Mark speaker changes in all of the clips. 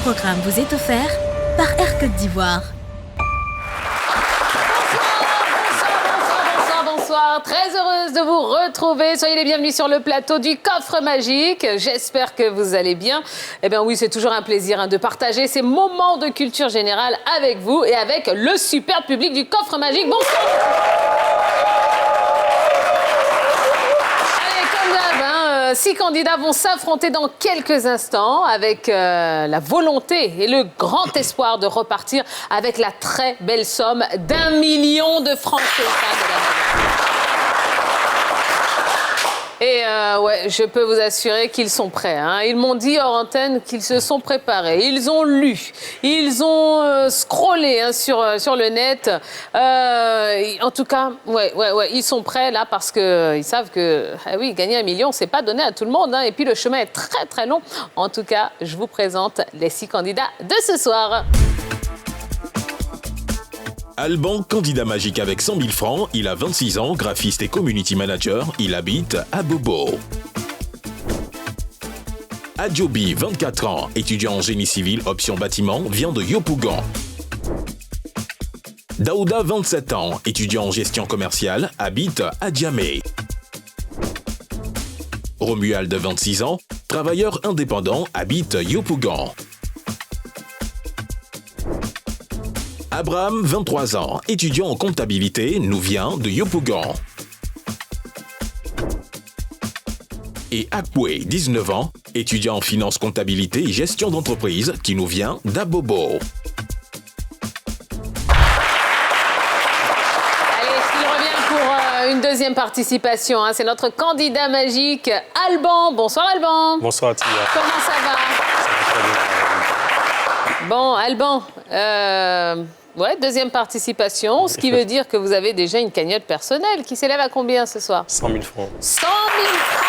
Speaker 1: programme vous est offert par Air Côte d'Ivoire.
Speaker 2: Bonsoir, très heureuse de vous retrouver. Soyez les bienvenus sur le plateau du Coffre Magique. J'espère que vous allez bien. Eh bien oui, c'est toujours un plaisir de partager ces moments de culture générale avec vous et avec le super public du Coffre Magique. Bonsoir. Allez, comme d'hab, 6 candidats vont s'affronter dans quelques instants avec la volonté et le grand espoir de repartir avec la très belle somme d'1 million de francs CFA. Et ouais, je peux vous assurer qu'ils sont prêts. Hein. Ils m'ont dit hors antenne qu'ils se sont préparés. Ils ont lu, ils ont scrollé hein, sur le net. En tout cas, ouais, ils sont prêts là parce qu'ils savent que, oui, gagner 1 million, c'est pas donné à tout le monde. Hein. Et puis le chemin est très très long. En tout cas, je vous présente les 6 candidats de ce soir.
Speaker 3: Alban, candidat magique avec 100 000 francs, il a 26 ans, graphiste et community manager, il habite à Bobo. Adjobi, 24 ans, étudiant en génie civil, option bâtiment, vient de Yopougon. Daouda, 27 ans, étudiant en gestion commerciale, habite à Djamé. Romuald, 26 ans, travailleur indépendant, habite Yopougon. Abraham, 23 ans, étudiant en comptabilité, nous vient de Yopougon. Et Akwe, 19 ans, étudiant en finance, comptabilité et gestion d'entreprise, qui nous vient d'Abobo.
Speaker 2: Allez, il revient pour une deuxième participation. Hein. C'est notre candidat magique, Alban. Bonsoir, Alban.
Speaker 4: Bonsoir, Tia.
Speaker 2: Comment ça va?
Speaker 4: Ça va très bien.
Speaker 2: Bon, Alban, ouais, deuxième participation, ce qui veut dire que vous avez déjà une cagnotte personnelle qui s'élève à combien ce soir?
Speaker 4: 100 000 francs.
Speaker 2: 100 000 francs,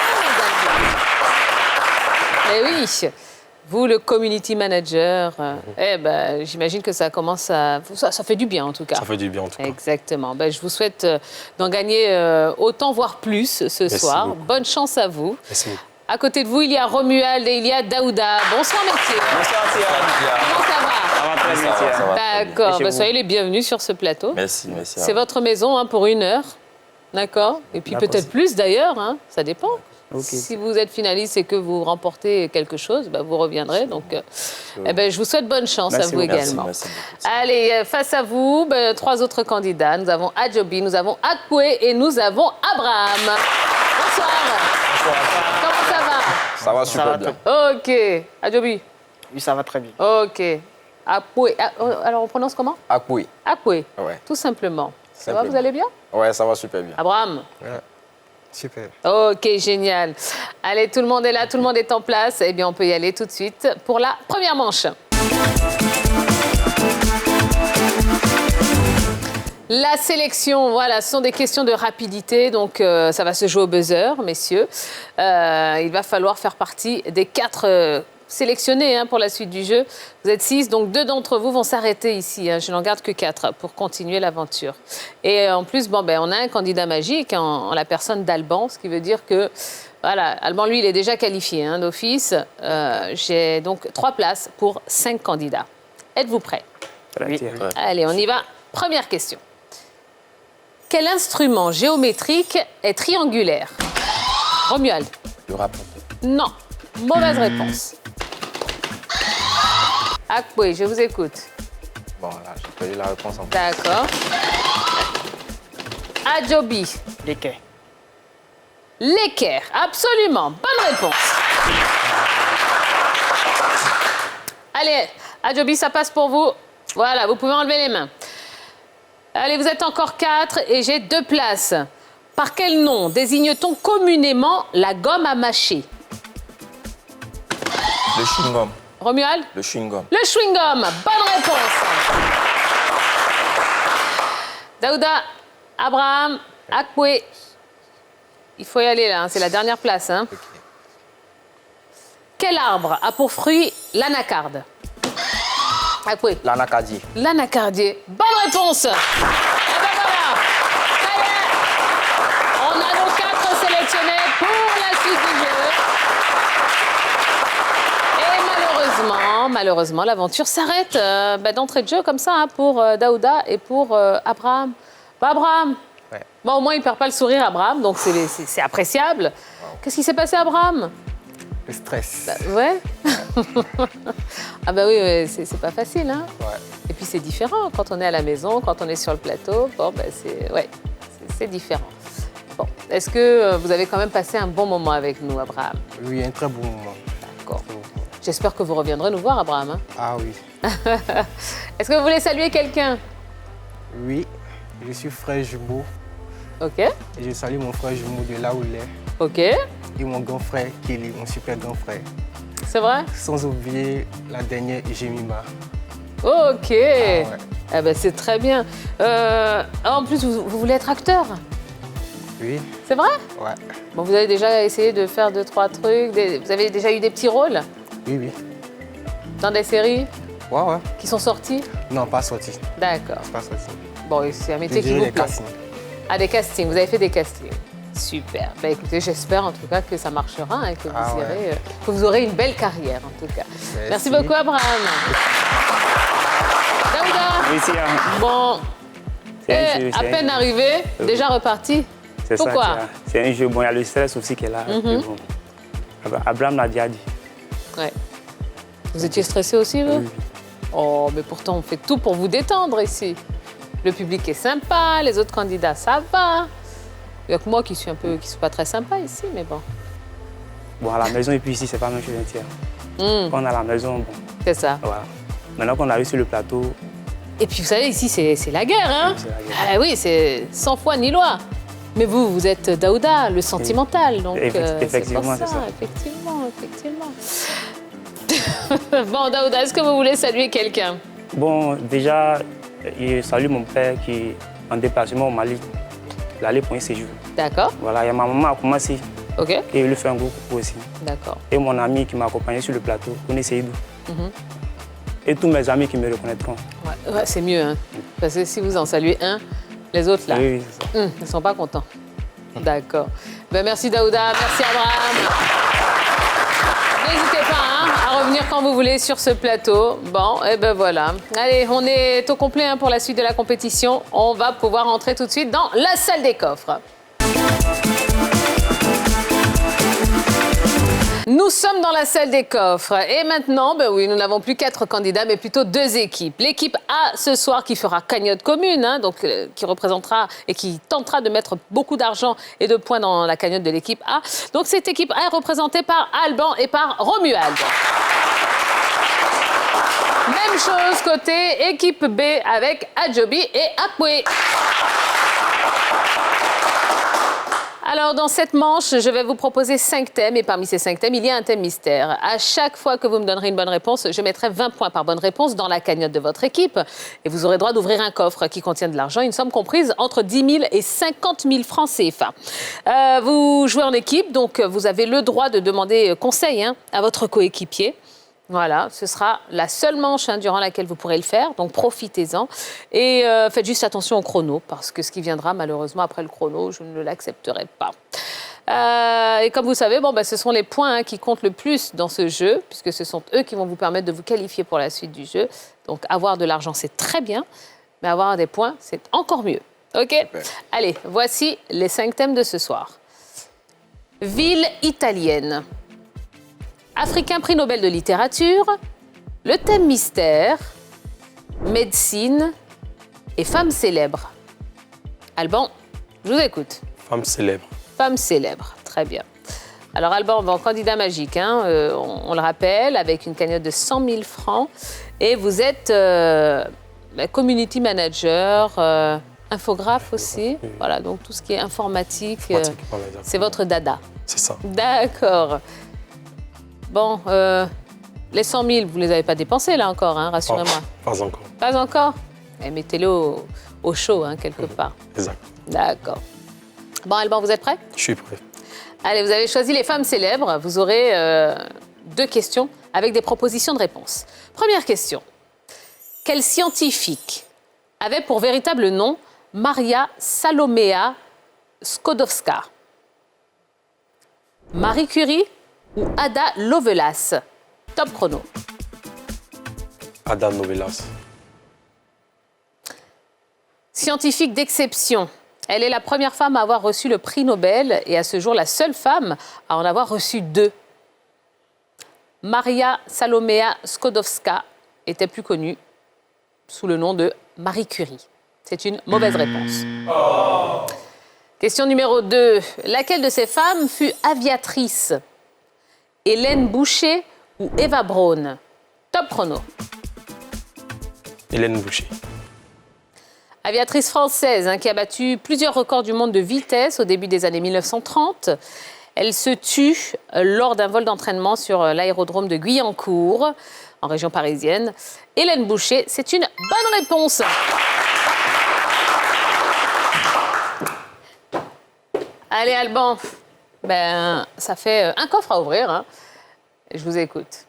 Speaker 2: mesdames. Eh oui, vous, le community manager, j'imagine que ça commence à... Ça fait du bien, en tout cas.
Speaker 4: Ça fait du bien, en tout cas.
Speaker 2: Exactement. Je vous souhaite d'en gagner autant, voire plus, ce soir.
Speaker 4: Beaucoup.
Speaker 2: Bonne chance à vous.
Speaker 4: Merci beaucoup.
Speaker 2: À côté de vous, il y a Romuald et il y a Daouda. Bonsoir, messieurs.
Speaker 5: Bonsoir, Tia.
Speaker 2: Comment ça va?
Speaker 5: Ça va très bien, Tia.
Speaker 2: D'accord. Soyez les bienvenus sur ce plateau.
Speaker 5: Merci.
Speaker 2: C'est votre maison hein, pour 1 heure. D'accord. Et puis peut-être plus d'ailleurs. Hein. Ça dépend. Okay. Si vous êtes finaliste et que vous remportez quelque chose, vous reviendrez. Donc, je vous souhaite bonne chance à vous également.
Speaker 5: Merci.
Speaker 2: Allez, face à vous, 3 autres candidats. Nous avons Adjobi, nous avons Akwe et nous avons Abraham. Bonsoir. Comment ça va?
Speaker 5: Ça va super bien.
Speaker 2: Ok. Adjobi?
Speaker 6: Oui, ça va très bien.
Speaker 2: Ok. Akwe. Alors, on prononce comment?
Speaker 5: Akwe.
Speaker 2: Akwe.
Speaker 5: Ouais.
Speaker 2: Tout simplement. Ça va,
Speaker 5: Simplement.
Speaker 2: vous allez bien?
Speaker 5: Ouais, ça va super bien.
Speaker 2: Abraham?
Speaker 6: Ouais. Super.
Speaker 2: Ok, génial. Allez, tout le monde est là, tout le monde est en place. Eh bien, on peut y aller tout de suite pour la première manche. La sélection, voilà, ce sont des questions de rapidité, donc ça va se jouer au buzzer, messieurs. Il va falloir faire partie des 4 sélectionnés pour la suite du jeu. Vous êtes 6, donc 2 d'entre vous vont s'arrêter ici. Je n'en garde que 4 pour continuer l'aventure. Et en plus, on a un candidat magique en la personne d'Alban, ce qui veut dire que, voilà, Alban, lui, il est déjà qualifié d'office. J'ai donc 3 places pour 5 candidats. Êtes-vous prêts?
Speaker 6: Oui.
Speaker 5: Ouais.
Speaker 2: Allez, on y va. Première question. Quel instrument géométrique est triangulaire? Romuald?
Speaker 5: Le rapporteur.
Speaker 2: Non. Mauvaise réponse. Akwe, je vous écoute.
Speaker 5: Bon, là, j'ai perdu la réponse en fait.
Speaker 2: D'accord. Adjobi?
Speaker 6: Les quais.
Speaker 2: L'équerre, absolument. Bonne réponse. Allez, Adjobi, ça passe pour vous. Voilà, vous pouvez enlever les mains. Allez, vous êtes encore 4 et j'ai 2 places. Par quel nom désigne-t-on communément la gomme à mâcher?
Speaker 5: Le chewing-gum.
Speaker 2: Romuald?
Speaker 5: Le chewing-gum.
Speaker 2: Le chewing-gum. Bonne réponse. Daouda, Abraham, Akwe. Il faut y aller là, c'est la dernière place. Okay. Quel arbre a pour fruit l'anacarde? Akwe.
Speaker 5: L'anacardier.
Speaker 2: L'anacardier. Bonne réponse. Et ben voilà. Ça y est. On a nos 4 sélectionnés pour la suite du jeu. Et malheureusement, Bon, malheureusement, l'aventure s'arrête d'entrée de jeu comme ça hein, pour Daouda et pour Abraham. Bah, Abraham.
Speaker 5: Ouais.
Speaker 2: Bon, au moins, il ne perd pas le sourire, Abraham, donc c'est appréciable. Wow. Qu'est-ce qui s'est passé, Abraham?
Speaker 6: Le stress.
Speaker 2: Ouais. Ah bah oui, c'est pas facile, hein.
Speaker 5: Ouais.
Speaker 2: Et puis c'est différent quand on est à la maison, quand on est sur le plateau. Bon, bah c'est différent. Bon, est-ce que vous avez quand même passé un bon moment avec nous, Abraham?
Speaker 6: Oui, un très bon moment.
Speaker 2: D'accord. J'espère que vous reviendrez nous voir, Abraham. Hein.
Speaker 6: Ah oui.
Speaker 2: Est-ce que vous voulez saluer quelqu'un?
Speaker 6: Oui, je suis frère jumeau.
Speaker 2: Ok.
Speaker 6: Et je salue mon frère jumeau de là où il est.
Speaker 2: Ok.
Speaker 6: Et mon grand frère, Kelly, mon super grand frère.
Speaker 2: C'est vrai?
Speaker 6: Sans oublier la dernière, Jemima.
Speaker 2: Ok. Ah
Speaker 6: ouais.
Speaker 2: Eh ben, c'est très bien. En plus, vous voulez être acteur?
Speaker 6: Oui.
Speaker 2: C'est vrai?
Speaker 6: Ouais.
Speaker 2: Bon, vous avez déjà essayé de faire 2-3 trucs. Vous avez déjà eu des petits rôles?
Speaker 6: Oui, oui.
Speaker 2: Dans des séries?
Speaker 6: Ouais, ouais.
Speaker 2: Qui sont sorties?
Speaker 6: Non, pas sorti.
Speaker 2: D'accord.
Speaker 6: Pas sorti.
Speaker 2: Bon, c'est un métier qui vous plaît.
Speaker 6: Castings.
Speaker 2: Ah, des castings. Vous avez fait des castings. Super. Ben, écoutez, j'espère en tout cas que ça marchera et que vous aurez une belle carrière en tout cas. Merci beaucoup, Abraham. Daouda.
Speaker 4: Oui,
Speaker 2: Bon, à peine arrivé, déjà reparti.
Speaker 4: C'est
Speaker 2: pourquoi
Speaker 4: ça, c'est un jeu. Bon, il y a le stress aussi qui est là. Bon. Abraham l'a déjà dit.
Speaker 2: Ouais. Vous étiez stressé aussi, vous?
Speaker 4: Oui.
Speaker 2: Oh, mais pourtant, on fait tout pour vous détendre ici. Le public est sympa, les autres candidats, ça va. Il n'y a que moi qui suis pas très sympa ici, mais bon.
Speaker 4: Bon, à la maison et puis ici, c'est pas la même chose entière. Quand on est à la maison, bon.
Speaker 2: C'est ça.
Speaker 4: Voilà. Maintenant qu'on arrive sur le plateau.
Speaker 2: Et puis, vous savez, ici, c'est la guerre, hein?
Speaker 4: C'est la guerre.
Speaker 2: Ah oui, c'est sans foi ni loi. Mais vous êtes Daouda, le sentimental, donc
Speaker 4: effectivement,
Speaker 2: c'est ça. Effectivement. Bon, Daouda, est-ce que vous voulez saluer quelqu'un?
Speaker 4: Bon, déjà, je salue mon père qui est en déplacement au Mali. Il allait pour un séjour.
Speaker 2: D'accord.
Speaker 4: Voilà, il y a ma maman à Koumassi.
Speaker 2: Ok.
Speaker 4: Et il lui fait un gros coucou aussi.
Speaker 2: D'accord.
Speaker 4: Et mon ami qui m'a accompagné sur le plateau, Kouné Seydou. Et tous mes amis qui me reconnaîtront.
Speaker 2: Ouais, c'est mieux, hein. Parce que si vous en saluez un, les autres, là,
Speaker 4: oui, c'est ça.
Speaker 2: Ils ne sont pas contents. D'accord. Ben, merci, Daouda. Merci, Abraham. N'hésitez pas à revenir quand vous voulez sur ce plateau. Bon, et ben voilà. Allez, on est au complet pour la suite de la compétition. On va pouvoir entrer tout de suite dans la salle des coffres. Nous sommes dans la salle des coffres et maintenant, ben oui, nous n'avons plus 4 candidats, mais plutôt 2 équipes. L'équipe A ce soir qui fera cagnotte commune, donc qui représentera et qui tentera de mettre beaucoup d'argent et de points dans la cagnotte de l'équipe A. Donc cette équipe A est représentée par Alban et par Romuald. Même chose côté équipe B avec Adjobi et Akwe. Alors, dans cette manche, je vais vous proposer 5 thèmes. Et parmi ces 5 thèmes, il y a un thème mystère. À chaque fois que vous me donnerez une bonne réponse, je mettrai 20 points par bonne réponse dans la cagnotte de votre équipe. Et vous aurez droit d'ouvrir un coffre qui contient de l'argent, une somme comprise entre 10 000 et 50 000 francs CFA. Vous jouez en équipe, donc vous avez le droit de demander conseil à votre coéquipier. Voilà, ce sera la seule manche durant laquelle vous pourrez le faire, donc profitez-en. Et faites juste attention au chrono, parce que ce qui viendra malheureusement après le chrono, je ne l'accepterai pas. Et comme vous savez, ce sont les points qui comptent le plus dans ce jeu, puisque ce sont eux qui vont vous permettre de vous qualifier pour la suite du jeu. Donc avoir de l'argent, c'est très bien, mais avoir des points, c'est encore mieux. OK ? Super. Allez, voici les 5 thèmes de ce soir. Ville italienne. Africain prix Nobel de littérature, le thème mystère, médecine et femme célèbre. Alban, je vous écoute.
Speaker 5: Femme célèbre.
Speaker 2: Femme célèbre, très bien. Alors Alban, candidat magique, on le rappelle, avec une cagnotte de 100 000 francs. Et vous êtes community manager, infographe aussi. Oui. Voilà, donc tout ce qui est informatique, c'est votre dada.
Speaker 5: C'est ça.
Speaker 2: D'accord. Bon, les 100 000, vous ne les avez pas dépensés là encore, rassurez-moi.
Speaker 5: Pas encore.
Speaker 2: Pas encore? Mettez-le au chaud, quelque part.
Speaker 5: Exact.
Speaker 2: D'accord. Bon, Alban, vous êtes prêt?
Speaker 5: Je suis prêt.
Speaker 2: Allez, vous avez choisi les femmes célèbres. Vous aurez 2 questions avec des propositions de réponse. Première question. Quelle scientifique avait pour véritable nom Maria Salomea Skłodowska? Marie Curie ou Ada Lovelace? Top chrono.
Speaker 4: Ada Novelas.
Speaker 2: Scientifique d'exception. Elle est la première femme à avoir reçu le prix Nobel et à ce jour la seule femme à en avoir reçu 2. Maria Salomea Skłodowska était plus connue sous le nom de Marie Curie. C'est une mauvaise réponse. Question numéro 2. Laquelle de ces femmes fut aviatrice? Hélène Boucher ou Eva Braun? Top chrono.
Speaker 4: Hélène Boucher.
Speaker 2: Aviatrice française qui a battu plusieurs records du monde de vitesse au début des années 1930. Elle se tue lors d'un vol d'entraînement sur l'aérodrome de Guyancourt, en région parisienne. Hélène Boucher, c'est une bonne réponse. Allez, Alban, ça fait un coffre à ouvrir. Hein. Je vous écoute.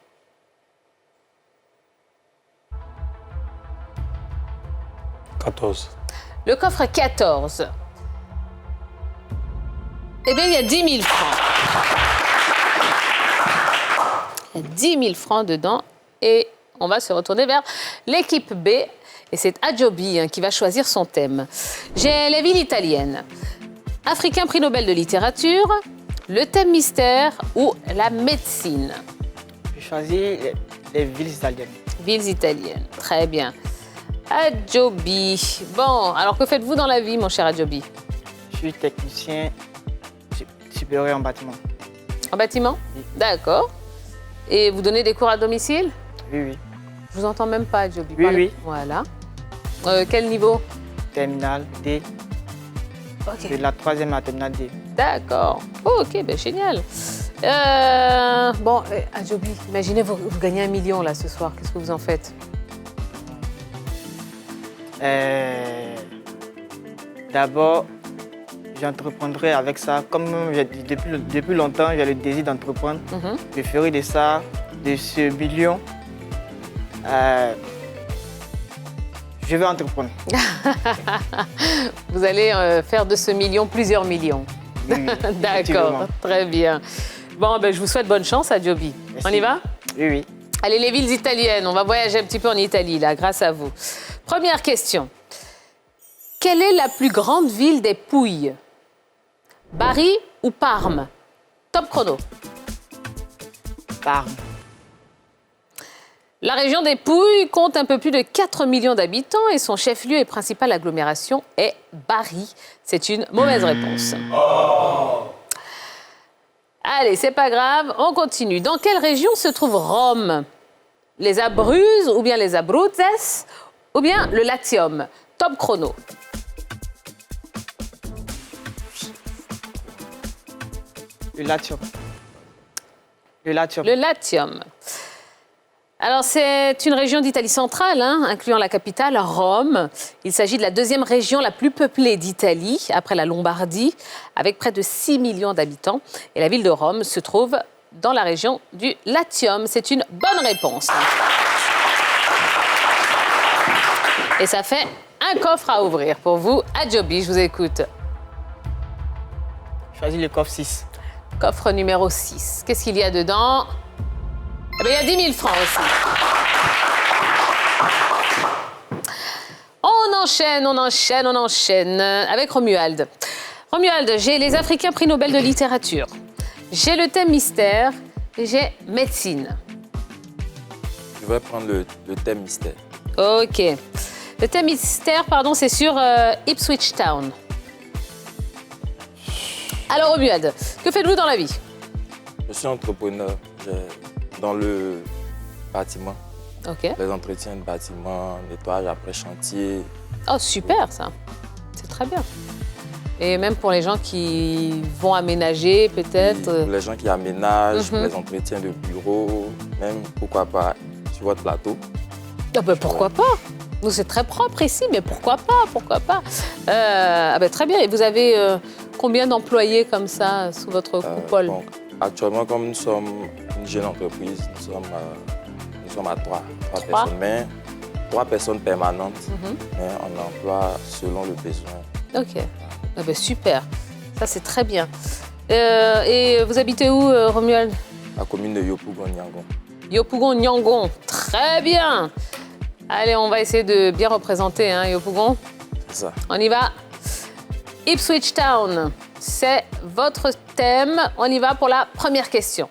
Speaker 2: Le coffre 14. Eh bien, il y a 10 000 francs. Il y a 10 000 francs dedans. Et on va se retourner vers l'équipe B. Et c'est Adjobi qui va choisir son thème. J'ai les villes italiennes. Africain prix Nobel de littérature, le thème mystère ou la médecine?
Speaker 7: J'ai choisi les villes italiennes.
Speaker 2: Villes italiennes, très bien. Adjobi. Bon, alors que faites-vous dans la vie, mon cher Adjobi?
Speaker 7: Je suis technicien supérieur en bâtiment.
Speaker 2: En bâtiment?
Speaker 7: Oui.
Speaker 2: D'accord. Et vous donnez des cours à domicile?
Speaker 7: Oui, oui.
Speaker 2: Je vous entends même pas, Adjobi.
Speaker 7: Oui, oui.
Speaker 2: Voilà. Quel niveau?
Speaker 7: Terminale D.
Speaker 2: Ok.
Speaker 7: De la 3e à la terminale D.
Speaker 2: D'accord. Oh, ok, génial. Bon, Adjobi, imaginez, vous gagnez 1 million là ce soir. Qu'est-ce que vous en faites?
Speaker 7: D'abord, j'entreprendrai avec ça. Comme depuis longtemps, j'ai le désir d'entreprendre. Je ferai de ça, de ce million, je vais entreprendre.
Speaker 2: Vous allez faire de ce million plusieurs millions.
Speaker 7: Oui,
Speaker 2: D'accord, très bien. Bon, je vous souhaite bonne chance, Adjobi. On y va?
Speaker 7: Oui, oui.
Speaker 2: Allez, les villes italiennes. On va voyager un petit peu en Italie, là, grâce à vous. Première question. Quelle est la plus grande ville des Pouilles? Bari ou Parme? Top chrono.
Speaker 7: Parme.
Speaker 2: La région des Pouilles compte un peu plus de 4 millions d'habitants et son chef-lieu et principale agglomération est Bari. C'est une mauvaise réponse. Allez, c'est pas grave, on continue. Dans quelle région se trouve Rome? Les Abruzzes ou bien les Abruzzes ou bien le Latium? Top chrono.
Speaker 7: Le Latium. Le Latium.
Speaker 2: Le Latium. Alors, c'est une région d'Italie centrale, incluant la capitale, Rome. Il s'agit de la 2e région la plus peuplée d'Italie, après la Lombardie, avec près de 6 millions d'habitants. Et la ville de Rome se trouve dans la région du Latium. C'est une bonne réponse. Et ça fait un coffre à ouvrir pour vous. Adjobi, je vous écoute.
Speaker 7: Choisis le coffre 6.
Speaker 2: Coffre numéro 6. Qu'est-ce qu'il y a dedans? Eh bien, il y a 10 000 francs aussi. On enchaîne avec Romuald. Romuald, j'ai les Africains prix Nobel de littérature. J'ai le thème mystère et j'ai médecine.
Speaker 5: Je vais prendre le thème mystère.
Speaker 2: OK. Le thème mystère, c'est sur Ipswich Town. Alors, Romuald, que faites-vous dans la vie?
Speaker 5: Je suis entrepreneur dans le bâtiment.
Speaker 2: OK.
Speaker 5: Les entretiens de bâtiment, nettoyage après chantier.
Speaker 2: Oh, super, ça. C'est très bien. Et même pour les gens qui vont aménager, peut-être.
Speaker 5: Pour les gens qui aménagent, les entretiens de bureau, même, pourquoi pas, sur votre plateau.
Speaker 2: Ah pourquoi pas? Nous, c'est très propre ici, mais pourquoi pas? Très bien. Et vous avez combien d'employés comme ça sous votre coupole?
Speaker 5: Donc, actuellement, comme nous sommes une jeune entreprise, nous sommes à 3 personnes, mais 3 personnes permanentes, mais on emploie selon le besoin.
Speaker 2: OK. Super. Ça, c'est très bien. Et vous habitez où, Romuald?
Speaker 5: La commune de Yopougon-Niangon.
Speaker 2: Yopougon-Niangon. Très bien. Allez, on va essayer de bien représenter, hein, Yopougon.
Speaker 5: C'est ça.
Speaker 2: On y va. Ipswich Town, c'est votre thème. On y va pour la première question.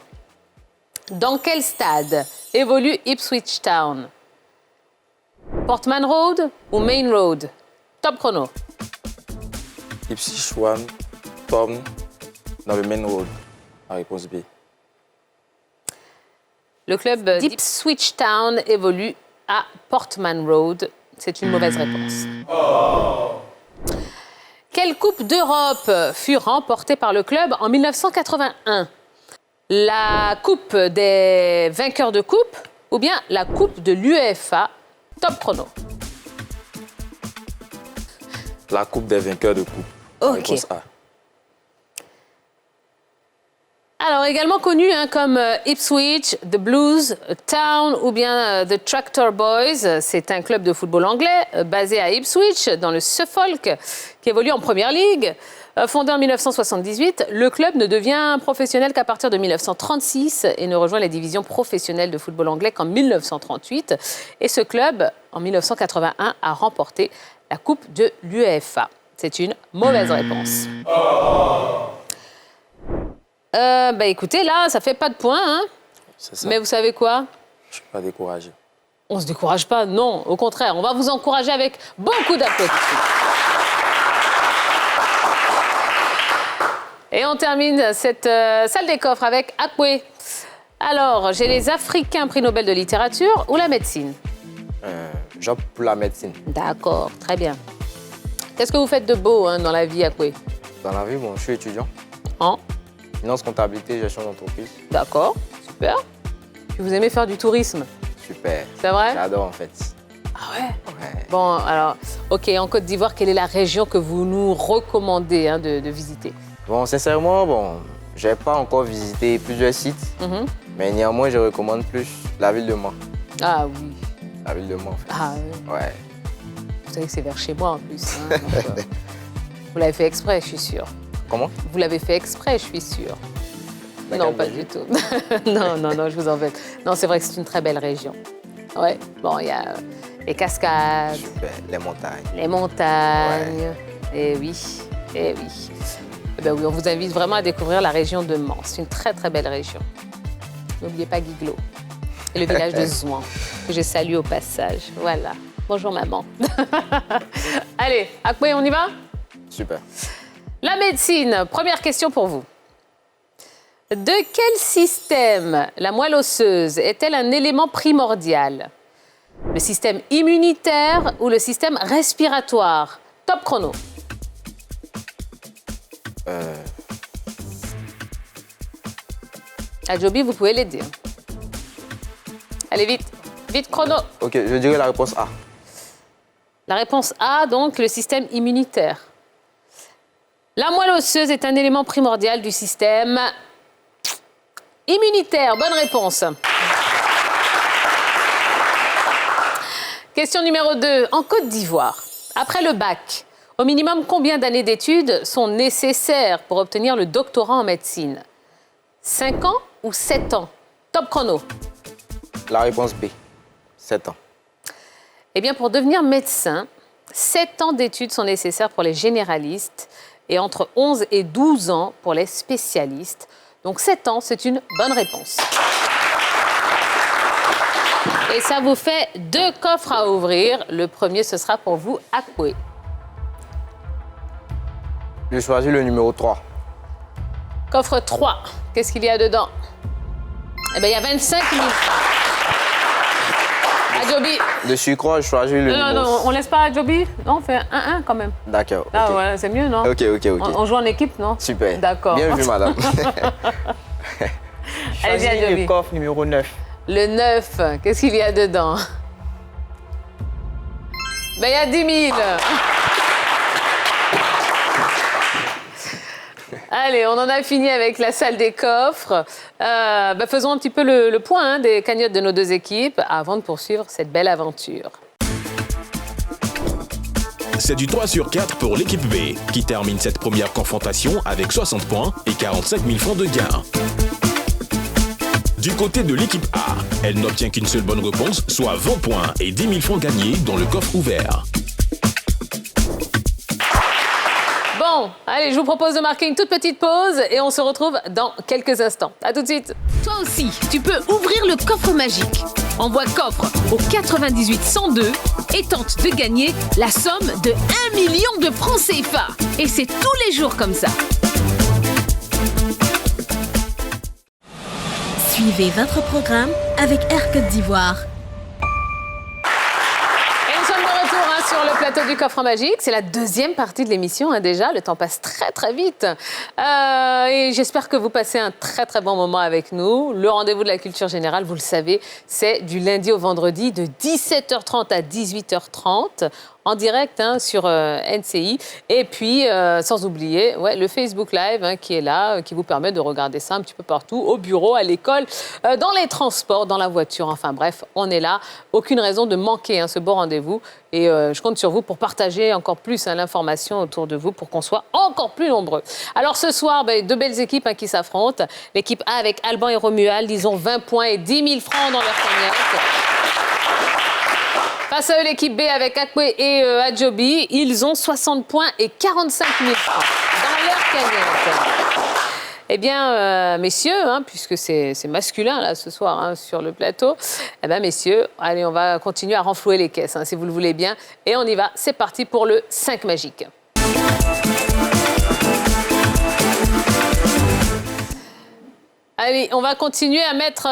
Speaker 2: Dans quel stade évolue Ipswich Town? Portman Road ou Main Road? Top chrono.
Speaker 5: Ipswich Town dans le Main Road. La réponse B.
Speaker 2: Le club d'Ipswich Town évolue à Portman Road. C'est une mauvaise réponse. Quelle Coupe d'Europe fut remportée par le club en 1981? La Coupe des vainqueurs de coupe ou bien la Coupe de l'UEFA? Top chrono.
Speaker 5: La Coupe des vainqueurs de coupe. La
Speaker 2: Ok.
Speaker 5: réponse A.
Speaker 2: Alors, également connu hein, comme Ipswich, The Blues Town ou bien The Tractor Boys, c'est un club de football anglais basé à Ipswich, dans le Suffolk, qui évolue en Première Ligue. Fondé en 1978, le club ne devient professionnel qu'à partir de 1936 et ne rejoint les divisions professionnelles de football anglais qu'en 1938. Et ce club, en 1981, a remporté la Coupe de l'UEFA. C'est une mauvaise réponse. Écoutez, là, ça fait pas de points, hein.
Speaker 5: C'est ça.
Speaker 2: Mais vous savez quoi?
Speaker 5: Je ne suis pas découragé.
Speaker 2: On se décourage pas, non. Au contraire, on va vous encourager avec beaucoup d'applaudissements. Et on termine cette salle des coffres avec Akwe. Alors, j'ai les Africains prix Nobel de littérature ou la médecine?
Speaker 6: J'opte pour la médecine.
Speaker 2: D'accord, très bien. Qu'est-ce que vous faites de beau hein, dans la vie, Akwe?
Speaker 6: Dans la vie, bon, je suis étudiant.
Speaker 2: Hein?
Speaker 6: Finance, comptabilité, gestion d'entreprise.
Speaker 2: D'accord, super. Puis vous aimez faire du tourisme?
Speaker 6: Super.
Speaker 2: C'est vrai?
Speaker 6: J'adore en fait.
Speaker 2: Ah ouais?
Speaker 6: Ouais.
Speaker 2: Bon, alors, OK, en Côte d'Ivoire, quelle est la région que vous nous recommandez hein, de visiter?
Speaker 6: Bon, sincèrement, j'ai pas encore visité plusieurs sites, mais néanmoins, je recommande plus la ville de Mans.
Speaker 2: Ah oui.
Speaker 6: La ville de Mans, en fait.
Speaker 2: Ah oui.
Speaker 6: Ouais.
Speaker 2: Vous savez que c'est vers chez moi en plus. Hein, donc, vous l'avez fait exprès, je suis sûre.
Speaker 6: Comment?
Speaker 2: Vous l'avez fait exprès, je suis sûre.
Speaker 6: La
Speaker 2: Non,
Speaker 6: Gaspésie.
Speaker 2: pas du tout. non, je vous en veux. Non, c'est vrai que c'est une très belle région. Ouais, bon, il y a les cascades,
Speaker 6: Super. Les montagnes.
Speaker 2: les montagnes. Et oui, et oui. Eh ben oui, on vous invite vraiment à découvrir la région de Mans. C'est une très, très belle région. N'oubliez pas Guiglo et le village de Zouan, que je salue au passage. Voilà. Bonjour, maman. Allez, Akwe, on y va?
Speaker 6: Super.
Speaker 2: La médecine, première question pour vous. De quel système la moelle osseuse est-elle un élément primordial? Le système immunitaire ou le système respiratoire? Top chrono. Adjobi, vous pouvez l'aider. Allez, vite. Vite, chrono.
Speaker 6: Ok, je dirais la réponse A.
Speaker 2: La réponse A, donc, le système immunitaire. La moelle osseuse est un élément primordial du système immunitaire. Bonne réponse. Question numéro 2. En Côte d'Ivoire, après le bac, au minimum combien d'années d'études sont nécessaires pour obtenir le doctorat en médecine? 5 ans ou 7 ans? Top chrono.
Speaker 6: La réponse B. 7 ans.
Speaker 2: Eh bien, pour devenir médecin, 7 ans d'études sont nécessaires pour les généralistes et entre 11 et 12 ans pour les spécialistes. Donc 7 ans, c'est une bonne réponse. Et ça vous fait 2 coffres à ouvrir. Le premier, ce sera pour vous, Akwe.
Speaker 6: Je choisis le numéro 3.
Speaker 2: Coffre 3, qu'est-ce qu'il y a dedans? Eh bien, il y a 25 000 francs. Adjobi.
Speaker 6: De surcroît, je choisis le numéro...
Speaker 2: Non, on laisse pas Adjobi? Non, on fait 1-1 quand même.
Speaker 6: D'accord.
Speaker 2: Ah
Speaker 6: ok.
Speaker 2: ouais, c'est mieux, non?
Speaker 6: Ok.
Speaker 2: On joue en équipe, non?
Speaker 6: Super.
Speaker 2: D'accord.
Speaker 6: Bien vu, madame.
Speaker 2: Allez, viens,
Speaker 7: Choisis
Speaker 2: Adjobi.
Speaker 7: le coffre numéro 9.
Speaker 2: Le 9, qu'est-ce qu'il y a dedans? Ben, il y a 10 000. Allez, on en a fini avec la salle des coffres. Faisons un petit peu le point hein, des cagnottes de nos deux équipes avant de poursuivre cette belle aventure.
Speaker 3: C'est du 3 sur 4 pour l'équipe B, qui termine cette première confrontation avec 60 points et 45 000 francs de gain. Du côté de l'équipe A, elle n'obtient qu'une seule bonne réponse, soit 20 points et 10 000 francs gagnés dans le coffre ouvert.
Speaker 2: Bon, allez, je vous propose de marquer une toute petite pause et on se retrouve dans quelques instants. À tout de suite.
Speaker 1: Toi aussi, tu peux ouvrir le coffre magique. Envoie coffre au 98 102 et tente de gagner la somme de 1 million de francs CFA. Et c'est tous les jours comme ça. Suivez votre programme avec Air Côte d'Ivoire.
Speaker 2: Et nous sommes de retour sur le plateau du coffre magique. C'est la deuxième partie de l'émission déjà. Le temps passe très très vite. Et j'espère que vous passez un très très bon moment avec nous. Le rendez-vous de la culture générale, vous le savez, c'est du lundi au vendredi de 17h30 à 18h30. En direct sur NCI. Et puis, sans oublier, le Facebook Live qui est là, qui vous permet de regarder ça un petit peu partout, au bureau, à l'école, dans les transports, dans la voiture. Enfin bref, on est là. Aucune raison de manquer ce beau rendez-vous. Et je compte sur vous pour partager encore plus l'information autour de vous pour qu'on soit encore plus nombreux. Alors ce soir, deux belles équipes qui s'affrontent. L'équipe A avec Alban et Romuald, ils ont 20 points et 10 000 francs dans leur cagnotte. Face à eux, l'équipe B avec Akwe et Adjobi, ils ont 60 points et 45 000 francs dans leur cagnotte. Eh bien, messieurs, puisque c'est masculin là ce soir sur le plateau, eh bien, messieurs, allez, on va continuer à renflouer les caisses, si vous le voulez bien. Et on y va, c'est parti pour le 5 magique. Allez, on va continuer à mettre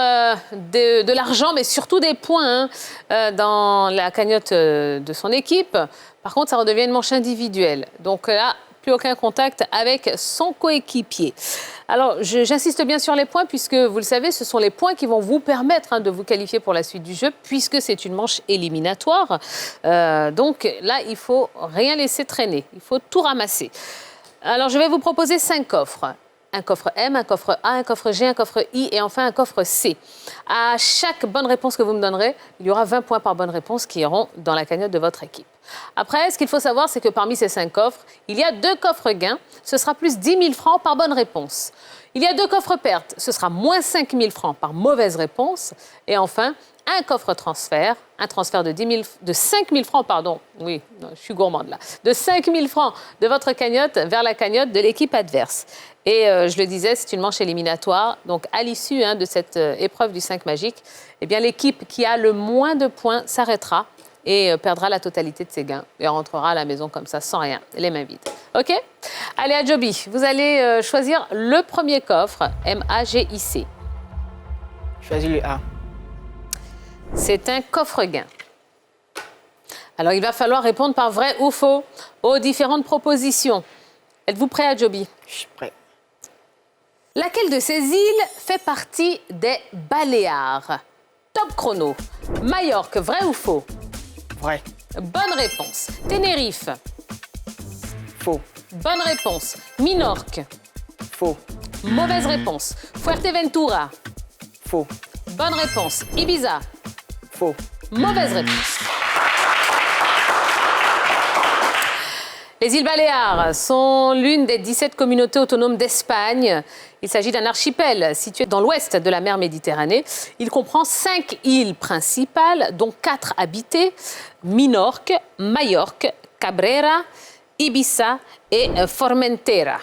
Speaker 2: de l'argent, mais surtout des points dans la cagnotte de son équipe. Par contre, ça redevient une manche individuelle. Donc là, plus aucun contact avec son coéquipier. Alors, j'insiste bien sur les points, puisque vous le savez, ce sont les points qui vont vous permettre de vous qualifier pour la suite du jeu, puisque c'est une manche éliminatoire. Donc là, il ne faut rien laisser traîner. Il faut tout ramasser. Alors, je vais vous proposer 5 coffres. Un coffre M, un coffre A, un coffre G, un coffre I et enfin un coffre C. À chaque bonne réponse que vous me donnerez, il y aura 20 points par bonne réponse qui iront dans la cagnotte de votre équipe. Après, ce qu'il faut savoir, c'est que parmi ces 5 coffres, il y a 2 coffres gains. Ce sera plus 10 000 francs par bonne réponse. Il y a 2 coffres pertes. Ce sera moins 5 000 francs par mauvaise réponse. Et enfin, un coffre transfert, un transfert de 5 000 francs, pardon, oui, je suis gourmande là, de 5 000 francs de votre cagnotte vers la cagnotte de l'équipe adverse. Et je le disais, c'est une manche éliminatoire. Donc, à l'issue de cette épreuve du 5 magique, eh bien, l'équipe qui a le moins de points s'arrêtera et perdra la totalité de ses gains et rentrera à la maison comme ça, sans rien, les mains vides. OK? Allez, Adjobi, vous allez choisir le premier coffre, M-A-G-I-C.
Speaker 7: Choisis le A.
Speaker 2: C'est un coffre gain. Alors, il va falloir répondre par vrai ou faux aux différentes propositions. Êtes-vous prêt, Adjobi?
Speaker 7: Je suis prêt.
Speaker 2: Laquelle de ces îles fait partie des Baléares? Top chrono. Majorque, vrai ou faux?
Speaker 7: Vrai.
Speaker 2: Bonne réponse. Tenerife.
Speaker 7: Faux.
Speaker 2: Bonne réponse. Minorque.
Speaker 7: Faux.
Speaker 2: Mauvaise réponse. Fuerteventura.
Speaker 7: Faux.
Speaker 2: Bonne réponse. Ibiza.
Speaker 7: Faux.
Speaker 2: Mauvaise réponse. Les îles Baléares sont l'une des 17 communautés autonomes d'Espagne. Il s'agit d'un archipel situé dans l'ouest de la mer Méditerranée. Il comprend 5 îles principales, dont 4 habitées, Minorque, Majorque, Cabrera, Ibiza et Formentera.